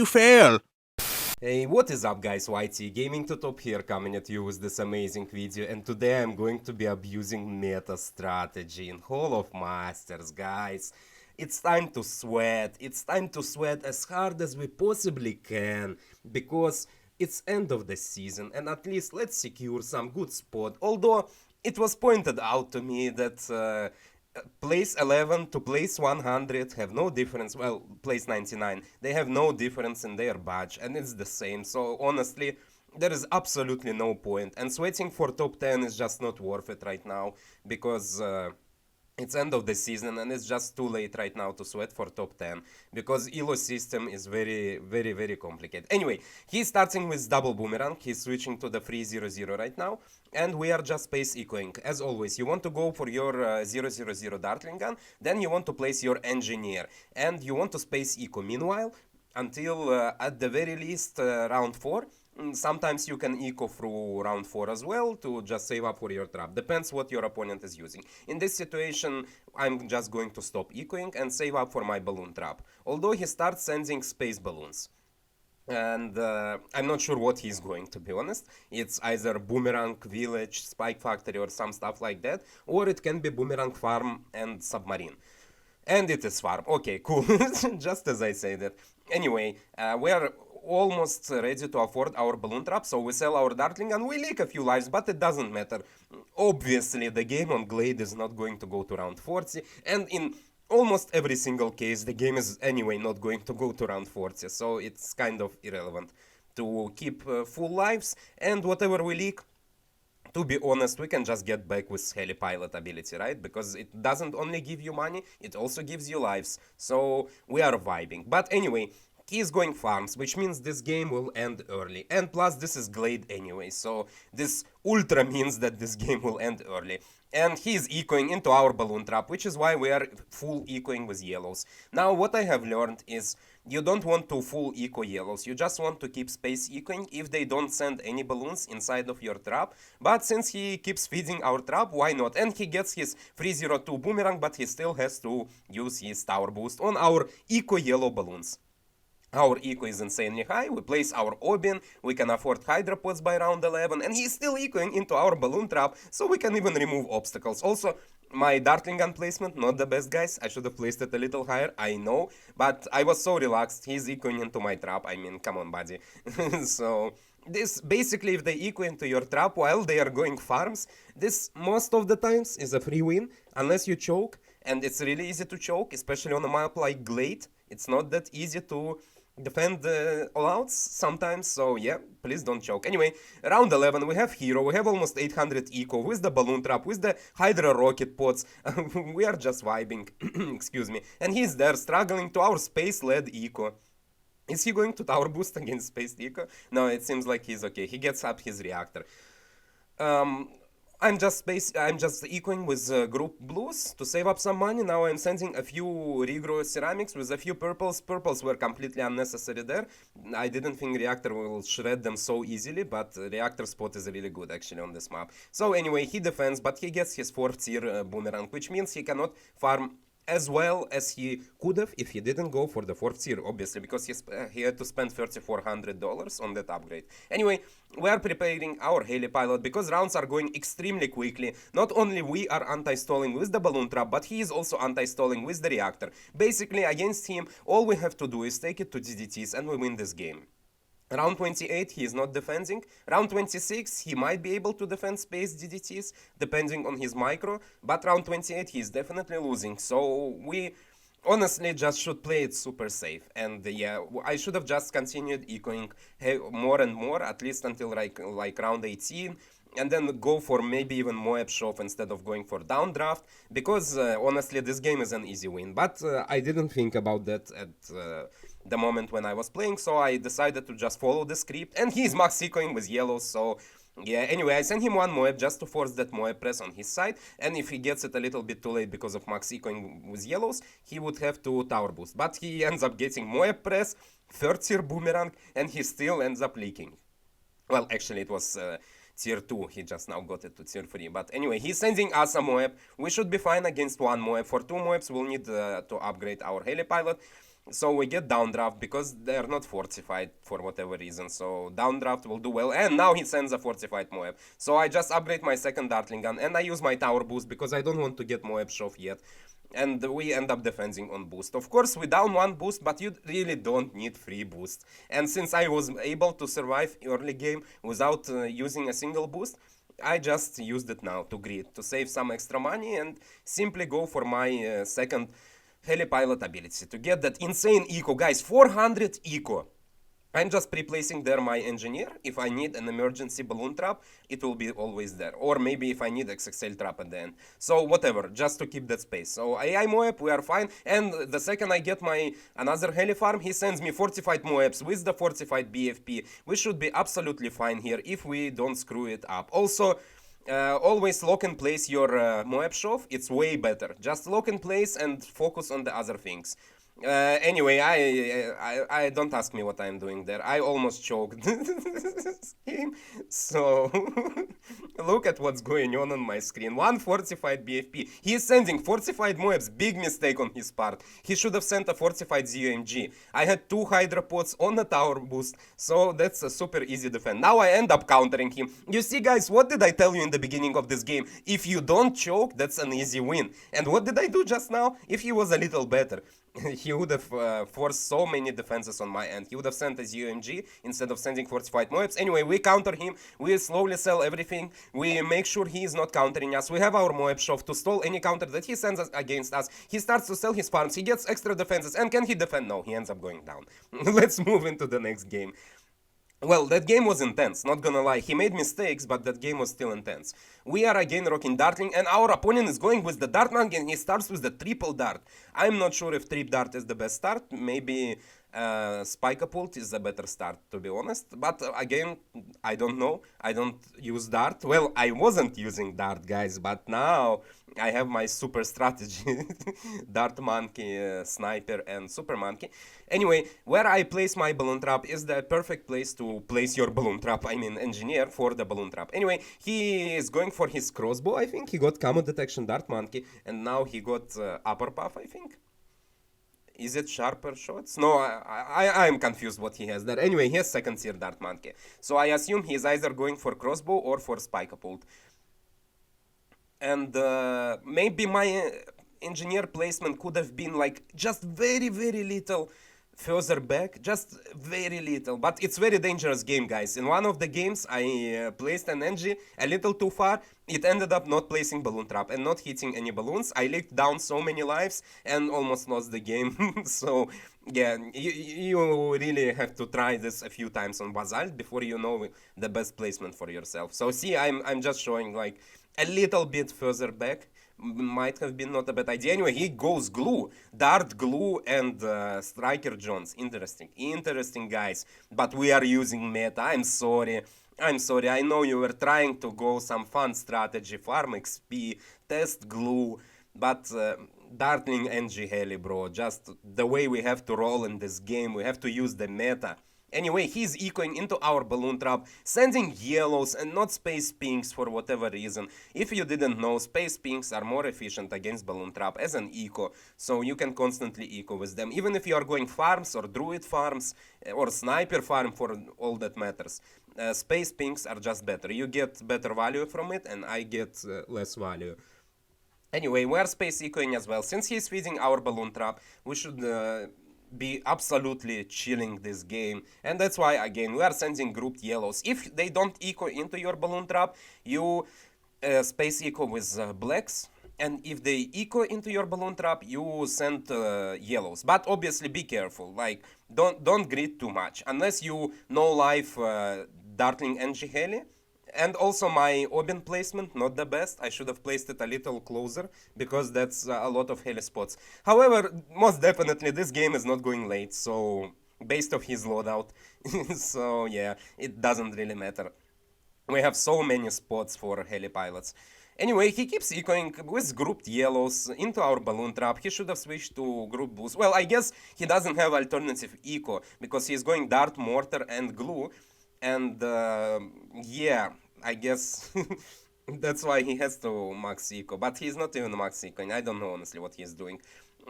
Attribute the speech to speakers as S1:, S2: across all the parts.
S1: you fail?
S2: Hey, what is up guys, YT Gaming to Top here, coming at you with this amazing video, and today I'm going to be abusing meta strategy in Hall of Masters, guys. It's time to sweat, as hard as we possibly can, because it's end of the season, and at least let's secure some good spot, although it was pointed out to me that place 11 to place 100 have no difference. Well, place 99, they have no difference in their badge, and it's the same. So honestly, there is absolutely no point, and sweating for top 10 is just not worth it right now, because it's end of the season and it's just too late right now to sweat for top 10, because elo system is very complicated. Anyway, he's starting with double boomerang, he's switching to the 300 right now, and we are just space ecoing. As always, you want to go for your 000 Dartling gun, then you want to place your engineer, and you want to space eco meanwhile until at the very least round 4. Sometimes you can eco through round 4 as well to just save up for your trap. Depends what your opponent is using. In this situation, I'm just going to stop ecoing and save up for my balloon trap. Although he starts sending space balloons. And I'm not sure what he's going, to be honest. It's either boomerang, village, spike factory, or some stuff like that. Or it can be boomerang, farm, and submarine. And it is farm. Okay, cool. Just as I said it. Anyway, we are almost ready to afford our balloon trap, so we sell our Dartling and we leak a few lives, but it doesn't matter. Obviously, the game on Glade is not going to go to round 40, and in almost every single case, the game is anyway not going to go to round 40, so it's kind of irrelevant to keep full lives, and whatever we leak, to be honest, we can just get back with Heli Pilot ability, right? Because it doesn't only give you money, it also gives you lives. So we are vibing. But anyway, he is going farms, which means this game will end early. And plus, this is Glade anyway, so this ultra means that this game will end early. And he is ecoing into our balloon trap, which is why we are full ecoing with yellows. Now, what I have learned is you don't want to full eco yellows, you just want to keep space ecoing if they don't send any balloons inside of your trap. But since he keeps feeding our trap, why not? And he gets his 302 boomerang, but he still has to use his tower boost on our eco yellow balloons. Our eco is insanely high, we place our Obin, we can afford hydropods by round 11, and he's still ecoing into our balloon trap, so we can even remove obstacles. Also, my Dartling gun placement, not the best, guys. I should have placed it a little higher, I know, but I was so relaxed. He's ecoing into my trap, I mean, come on, buddy. So, this, basically, if they eco into your trap while they are going farms, this, most of the times, is a free win, unless you choke, and it's really easy to choke, especially on a map like Glade. It's not that easy to defend the allouts sometimes, so yeah, please don't choke. Anyway, round 11, we have hero, we have almost 800 eco with the balloon trap, with the hydra rocket pods. We are just vibing, excuse me, and he's there struggling to our space led eco. Is he going to tower boost against space eco? No, it seems like he's okay. He gets up his reactor. I'm just ecoing with group blues to save up some money. Now I'm sending a few regrow ceramics with a few purples. Purples were completely unnecessary there. I didn't think reactor will shred them so easily, but reactor spot is really good actually on this map. So anyway, he defends, but he gets his 4th tier boomerang, which means he cannot farm as well as he could have if he didn't go for the 4th tier, obviously, because he had to spend $3,400 on that upgrade. Anyway, we are preparing our Heli Pilot because rounds are going extremely quickly. Not only we are anti-stalling with the balloon trap, but he is also anti-stalling with the reactor. Basically, against him, all we have to do is take it to DDTs and we win this game. Round 28, he is not defending. Round 26, he might be able to defend space DDTs, depending on his micro. But round 28, he is definitely losing. So we honestly just should play it super safe. And yeah, I should have just continued ecoing more and more, at least until like round 18. And then go for maybe even moab shove instead of going for downdraft. Because honestly, this game is an easy win. But I didn't think about that at the moment when I was playing, so I decided to just follow the script, and he's max ecoing with yellows, so yeah, anyway, I sent him one moab just to force that moab press on his side, and if he gets it a little bit too late because of max ecoing with yellows, he would have to tower boost, but he ends up getting moab press, 3rd tier boomerang, and he still ends up leaking. Well, actually, it was tier 2, he just now got it to tier 3, but anyway, he's sending us a moab. We should be fine against one moab. For 2 moabs, we'll need to upgrade our Heli Pilot. So we get downdraft because they're not fortified for whatever reason. So downdraft will do well. And now he sends a fortified moab. So I just upgrade my second Dartling gun and I use my tower boost because I don't want to get moab shove yet. And we end up defending on boost. Of course, we down one boost, but you really don't need free boost. And since I was able to survive early game without using a single boost, I just used it now to grid, to save some extra money and simply go for my second heli pilot ability to get that insane eco. Guys, 400 eco. I'm just pre-placing there my engineer. If I need an emergency balloon trap, it will be always there. Or maybe if I need XXL trap at the end. So whatever, just to keep that space. So AI Moab, we are fine. And the second I get my another heli farm, he sends me fortified Moabs with the fortified BFP. We should be absolutely fine here if we don't screw it up. Also, always lock and place your Moab shove. It's way better. Just lock and place and focus on the other things. Anyway, I don't ask me what I'm doing there. I almost choked him. So look at what's going on my screen. One fortified BFP. He is sending fortified Moabs. Big mistake on his part. He should have sent a fortified ZUMG. I had two Hydra pods on the tower boost, so that's a super easy defense. Now I end up countering him. You see, guys, what did I tell you in the beginning of this game? If you don't choke, that's an easy win. And what did I do just now? If he was a little better, he would have forced so many defenses on my end. He would have sent a UMG instead of sending fortified Moabs. Anyway, we counter him. We slowly sell everything. We make sure he is not countering us. We have our Moab shove to stall any counter that he sends against us. He starts to sell his farms. He gets extra defenses. And can he defend? No, he ends up going down. Let's move into the next game. Well, that game was intense, not gonna lie. He made mistakes, but that game was still intense. We are again rocking Dartling, and our opponent is going with the Dartling, and he starts with the triple dart. I'm not sure if trip dart is the best start. Maybe spike-a-pult is a better start, to be honest. But again, I don't know. I don't use dart. Well, I wasn't using dart, guys, but now I have my super strategy. Dart monkey, sniper, and super monkey. Anyway, where I place my balloon trap is the perfect place to place your balloon trap. I mean, engineer for the balloon trap. Anyway, he is going for his crossbow, I think. He got camo detection dart monkey, and now he got upper puff, I think. Is it sharper shots? No, I'm confused what he has there. Anyway, he has second tier dart monkey. So I assume he's either going for crossbow or for spike-a-pult. And maybe my engineer placement could have been like just very, very little further back, just very little. But it's very dangerous game, guys. In one of the games, I placed an engie a little too far. It ended up not placing balloon trap and not hitting any balloons. I licked down so many lives and almost lost the game. So yeah, you really have to try this a few times on Basalt before you know the best placement for yourself. So see, I'm just showing like a little bit further back. Might have been not a bad idea. Anyway, he goes glue, dart glue, and striker Jones. Interesting, guys. But we are using meta. I'm sorry. I know you were trying to go some fun strategy, farm XP, test glue, but Dartling NG Heli, bro. Just the way we have to roll in this game, we have to use the meta. Anyway, he's ecoing into our balloon trap, sending yellows and not space pinks for whatever reason. If you didn't know, space pinks are more efficient against balloon trap as an eco, so you can constantly eco with them, even if you are going farms or druid farms or sniper farm for all that matters. Space pinks are just better. You get better value from it and I get less value. Anyway, we are space ecoing as well. Since he's feeding our balloon trap, we should be absolutely chilling this game, and that's why again we are sending grouped yellows. If they don't eco into your balloon trap, you space eco with blacks, and if they eco into your balloon trap, you send yellows. But obviously be careful, like don't grid too much unless you know life Dartling NG Heli. And also my Obin placement, not the best. I should have placed it a little closer, because that's a lot of heli spots. However, most definitely this game is not going late, so based off his loadout. So yeah, it doesn't really matter. We have so many spots for heli pilots. Anyway, he keeps ecoing with grouped yellows into our balloon trap. He should have switched to group boost. Well, I guess he doesn't have alternative eco, because he's going dart, mortar, and glue. And yeah, I guess That's why he has to max eco, but he's not even max ecoing. I don't know honestly what he's doing.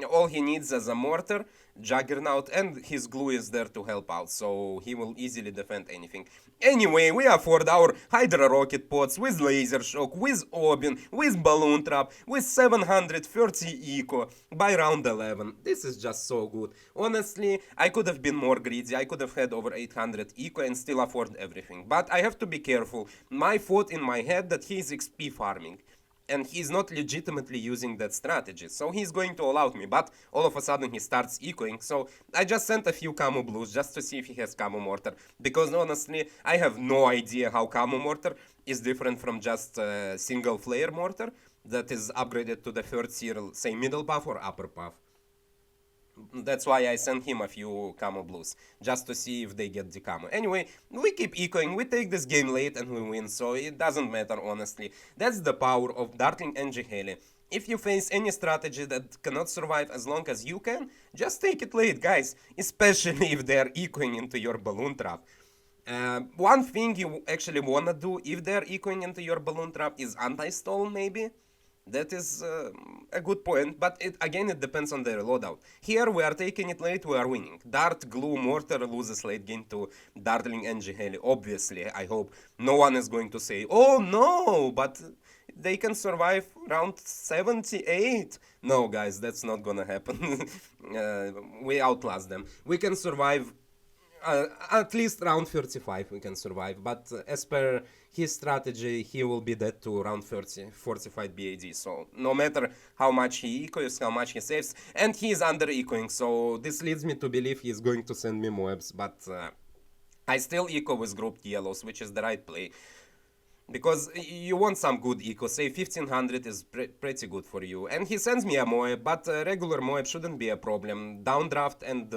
S2: All he needs is a mortar, juggernaut, and his glue is there to help out, so he will easily defend anything. Anyway, we afford our Hydra rocket pods with laser shock, with Obin, with balloon trap, with 730 eco by round 11. This is just so good. Honestly, I could have been more greedy. I could have had over 800 eco and still afford everything. But I have to be careful. My thought in my head that he is XP farming and he's not legitimately using that strategy. So he's going to allow me, but all of a sudden he starts ecoing. So I just sent a few camo blues just to see if he has camo mortar, because honestly I have no idea how camo mortar is different from just single flare mortar that is upgraded to the third tier, say middle buff or upper buff. That's why I sent him a few camo blues, just to see if they get the camo. Anyway, we keep ecoing, we take this game late and we win, so it doesn't matter honestly. That's the power of Dartling Heli. If you face any strategy that cannot survive as long as you can, just take it late, guys, especially if they're ecoing into your balloon trap. One thing you actually wanna do if they're ecoing into your balloon trap is anti-stall maybe. That is a good point, but it depends on their loadout. Here we are taking it late, we are winning. Dart, glue, mortar loses late game to Dartling Heli. Obviously, I hope no one is going to say, oh no, but they can survive round 78. No, guys, that's not gonna happen. We outlast them. We can survive at least round 35 we can survive, but as per his strategy he will be dead to round 30 fortified BAD, so no matter how much he ecoes, how much he saves, and he is under ecoing, so this leads me to believe he is going to send me moabs, but I still eco with grouped yellows, which is the right play. Because you want some good eco, say 1500 is pretty good for you. And he sends me a moab, but regular moab shouldn't be a problem. Downdraft and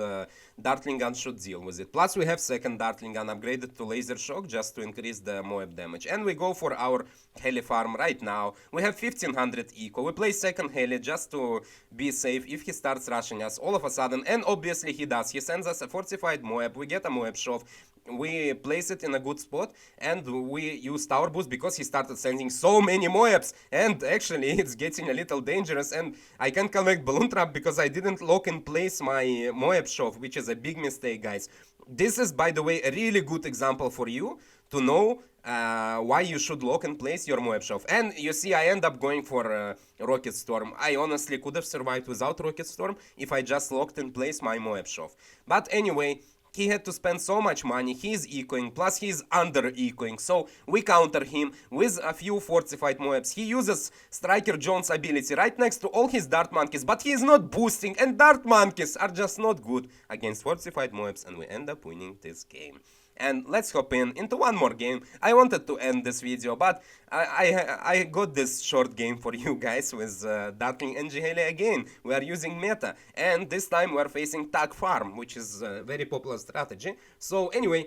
S2: Dartling gun should deal with it. Plus we have second Dartling gun upgraded to laser shock just to increase the moab damage. And we go for our heli farm right now. We have 1500 eco. We play second heli just to be safe if he starts rushing us all of a sudden. And obviously he does. He sends us a fortified moab. We get a moab shove. We place it in a good spot and we use tower boost because he started sending so many moabs, and actually it's getting a little dangerous, and I can't collect balloon trap because I didn't lock in place my moab shove, which is a big mistake, guys. This is, by the way, a really good example for you to know why you should lock in place your moab shove. And you see I end up going for rocket storm. I honestly could have survived without rocket storm if I just locked in place my moab shove, but anyway, he had to spend so much money, he's ecoing, plus he's under ecoing, so we counter him with a few fortified moabs. He uses Striker Jones ability right next to all his dart monkeys, but he is not boosting, and dart monkeys are just not good against fortified moabs, and we end up winning this game. And let's hop into one more game. I wanted to end this video, but I got this short game for you guys with Dartling Heli again. We are using meta, and this time we are facing Tag Farm, which is a very popular strategy. So anyway,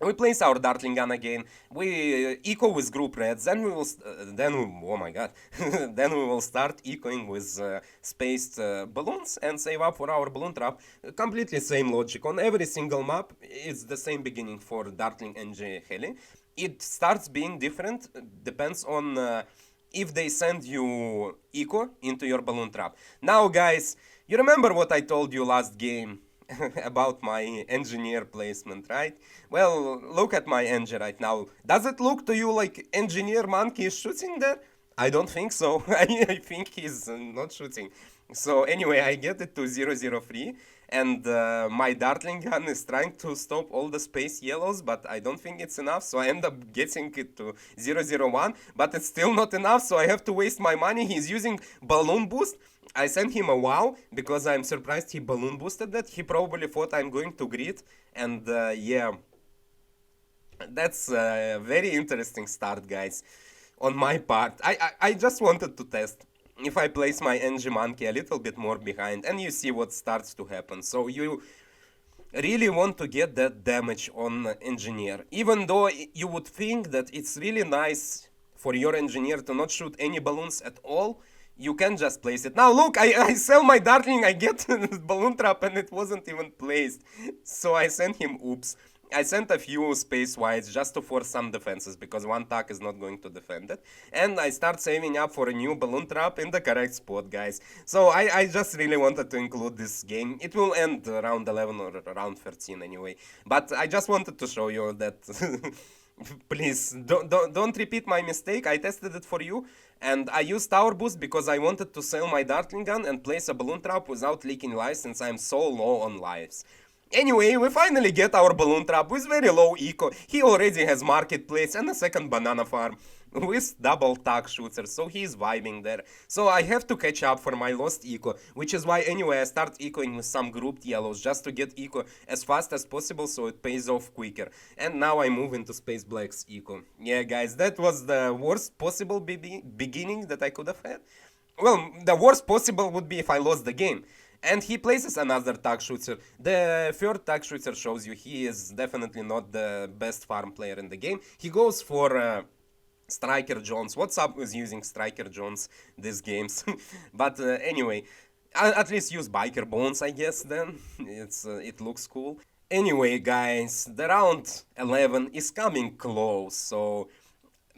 S2: we place our Dartling gun again. We eco with group reds. Then we will, oh my god, then we will start ecoing with spaced balloons and save up for our balloon trap. Completely same logic on every single map. It's the same beginning for Dartling Heli. It starts being different. Depends on if they send you eco into your balloon trap. Now, guys, you remember what I told you last game about my engineer placement, right? Well, look at my engineer right now. Does it look to you like engineer monkey is shooting there? I don't think so. I think he's not shooting. So anyway, I get it to 003, and my Dartling gun is trying to stop all the space yellows, but I don't think it's enough, so I end up getting it to 001, but it's still not enough, so I have to waste my money. He's using balloon boost. I sent him a wow because I'm surprised he balloon boosted that. He probably thought I'm going to grid, and yeah, that's a very interesting start, guys, on my part. I just wanted to test if I place my NG monkey a little bit more behind, and you see what starts to happen. So you really want to get that damage on engineer, even though you would think that it's really nice for your engineer to not shoot any balloons at all. You can just place it. Now look, I sell my Dartling, I get balloon trap and it wasn't even placed. So I sent him oops. I sent a few space whites just to force some defenses because one tack is not going to defend it. And I start saving up for a new balloon trap in the correct spot, guys. So I just really wanted to include this game. It will end around 11 or around 13 anyway. But I just wanted to show you that please don't repeat my mistake. I tested it for you. And I used tower boost because I wanted to sell my Dartling gun and place a balloon trap without leaking lives since I'm so low on lives. Anyway, we finally get our balloon trap with very low eco. He already has marketplace and a second banana farm with double tag shooters, so he's vibing there. So I have to catch up for my lost eco, which is why anyway I start ecoing with some grouped yellows just to get eco as fast as possible so it pays off quicker. And now I move into space black's eco. Yeah guys, that was the worst possible beginning that I could have had. Well, the worst possible would be if I lost the game. And he places another tag shooter. The third tag shooter shows you he is definitely not the best farm player in the game. He goes for Striker Jones. What's up with using Striker Jones these games? But anyway, at least use Biker Bones, I guess, then. It looks cool. Anyway, guys, the round 11 is coming close, so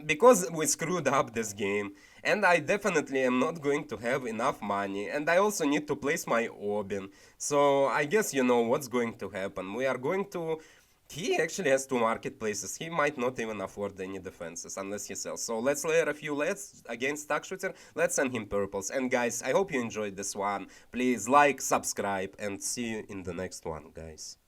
S2: because we screwed up this game, and I definitely am not going to have enough money, and I also need to place my Obin. So I guess you know what's going to happen. We are going to... He actually has two marketplaces. He might not even afford any defenses unless he sells. So let's layer a few leads against Tag Shooter. Let's send him purples. And guys, I hope you enjoyed this one. Please like, subscribe, and see you in the next one, guys.